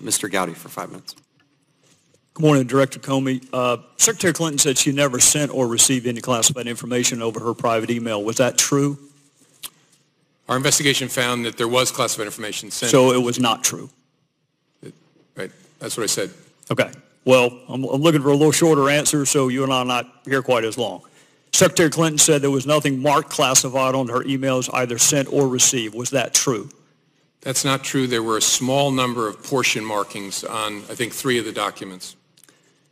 Mr. Gowdy for 5 minutes. Good morning, Director Comey. Secretary Clinton said she never sent or received any classified information over her private email. Was that true? Our investigation found that there was classified information sent. So it was not true? Right. That's what I said. Okay. Well, I'm looking for a little shorter answer so you and I are not here quite as long. Secretary Clinton said there was nothing marked classified on her emails either sent or received. Was that true? That's not true. There were a small number of portion markings on, I think, 3 of the documents.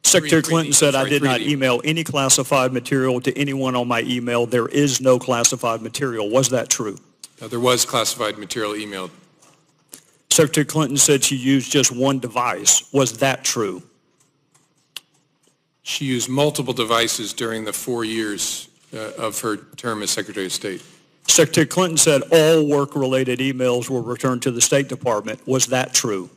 Secretary Clinton said I did not email any classified material to anyone on my email. There is no classified material. Was that true? There was classified material emailed. Secretary Clinton said she used just one device. Was that true? She used multiple devices during the 4 years of her term as Secretary of State. Secretary Clinton said all work-related emails were returned to the State Department. Was that true?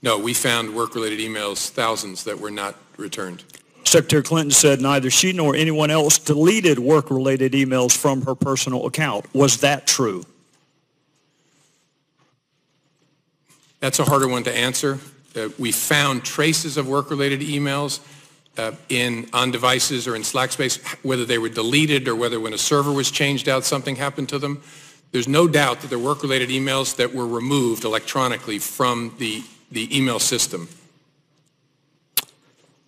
No, we found work-related emails, thousands, that were not returned. Secretary Clinton said neither she nor anyone else deleted work-related emails from her personal account. Was that true? That's a harder one to answer. We found traces of work-related emails on devices or in Slack space, whether they were deleted or whether when a server was changed out, something happened to them. There's no doubt that there were work-related emails that were removed electronically from the email system.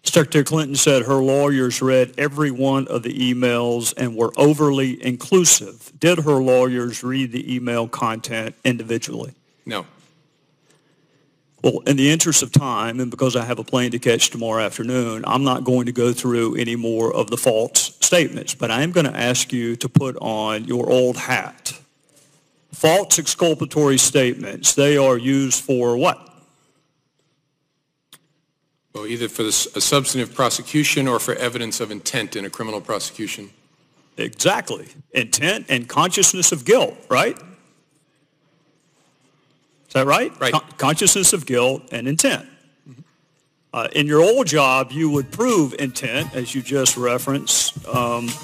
Secretary Clinton said her lawyers read every one of the emails and were overly inclusive. Did her lawyers read the email content individually? No. Well, in the interest of time, and because I have a plane to catch tomorrow afternoon, I'm not going to go through any more of the false statements, but I am going to ask you to put on your old hat. False exculpatory statements, they are used for what? Well, either for a substantive prosecution or for evidence of intent in a criminal prosecution. Exactly. Intent and consciousness of guilt, right? Is that right? Right. Consciousness of guilt and intent. In your old job, you would prove intent, as you just referenced,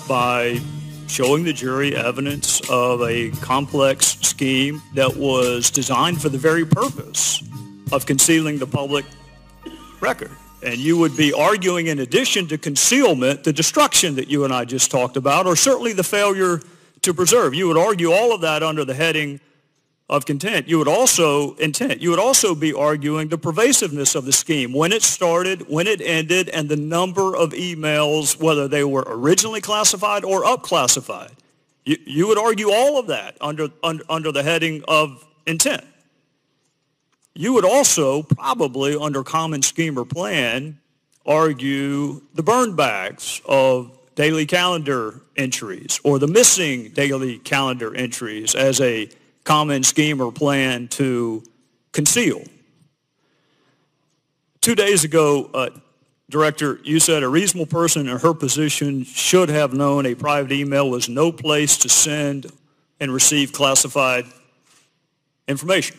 by showing the jury evidence of a complex scheme that was designed for the very purpose of concealing the public record. And you would be arguing, in addition to concealment, the destruction that you and I just talked about, or certainly the failure to preserve. You would argue all of that under the heading of intent. You would also be arguing the pervasiveness of the scheme, when it started, when it ended, and the number of emails, whether they were originally classified or up-classified. You would argue all of that under the heading of intent. You would also probably, under common scheme or plan, argue the burn bags of daily calendar entries or the missing daily calendar entries as a common scheme or plan to conceal. 2 days ago, Director, you said a reasonable person in her position should have known a private email was no place to send and receive classified information.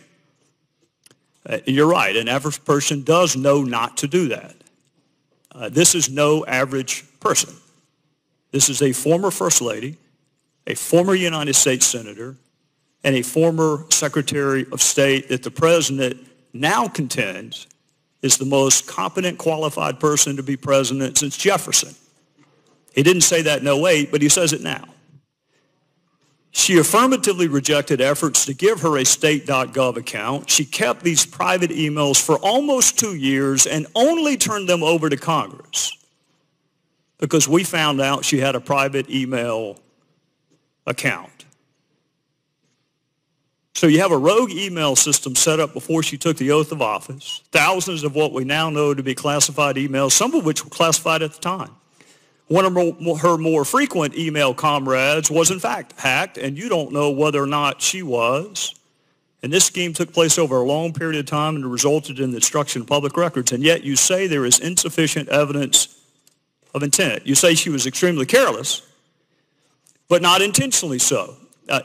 You're right. An average person does know not to do that. This is no average person. This is a former First Lady, a former United States Senator, and a former Secretary of State that the President now contends is the most competent, qualified person to be president since Jefferson. He didn't say that in 2008, but he says it now. She affirmatively rejected efforts to give her a state.gov account. She kept these private emails for almost 2 years and only turned them over to Congress because we found out she had a private email account. So you have a rogue email system set up before she took the oath of office, thousands of what we now know to be classified emails, some of which were classified at the time. One of her more frequent email comrades was in fact hacked, and you don't know whether or not she was. And this scheme took place over a long period of time and resulted in the destruction of public records, and yet you say there is insufficient evidence of intent. You say she was extremely careless, but not intentionally so.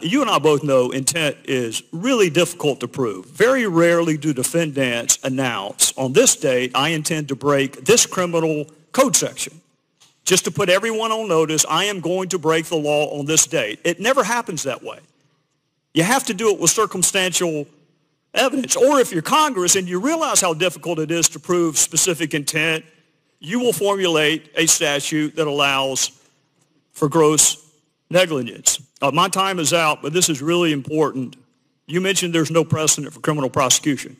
You and I both know intent is really difficult to prove. Very rarely do defendants announce, on this date, I intend to break this criminal code section. Just to put everyone on notice, I am going to break the law on this date. It never happens that way. You have to do it with circumstantial evidence. Or if you're Congress and you realize how difficult it is to prove specific intent, you will formulate a statute that allows for gross negligence. My time is out, but this is really important. You mentioned there's no precedent for criminal prosecution.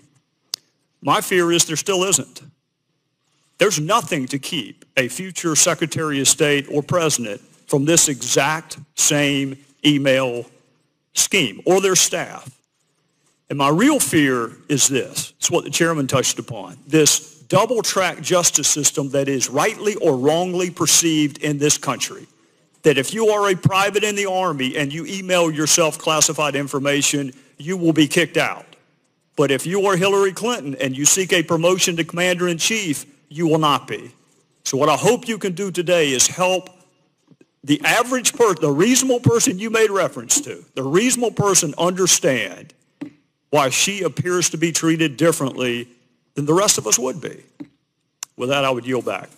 My fear is there still isn't. There's nothing to keep a future Secretary of State or President from this exact same email scheme or their staff. And my real fear is this. It's what the chairman touched upon. This double-track justice system that is rightly or wrongly perceived in this country. That if you are a private in the Army and you email yourself classified information, you will be kicked out. But if you are Hillary Clinton and you seek a promotion to commander-in-chief, you will not be. So what I hope you can do today is help the average person, the reasonable person you made reference to, the reasonable person understand why she appears to be treated differently than the rest of us would be. With that, I would yield back.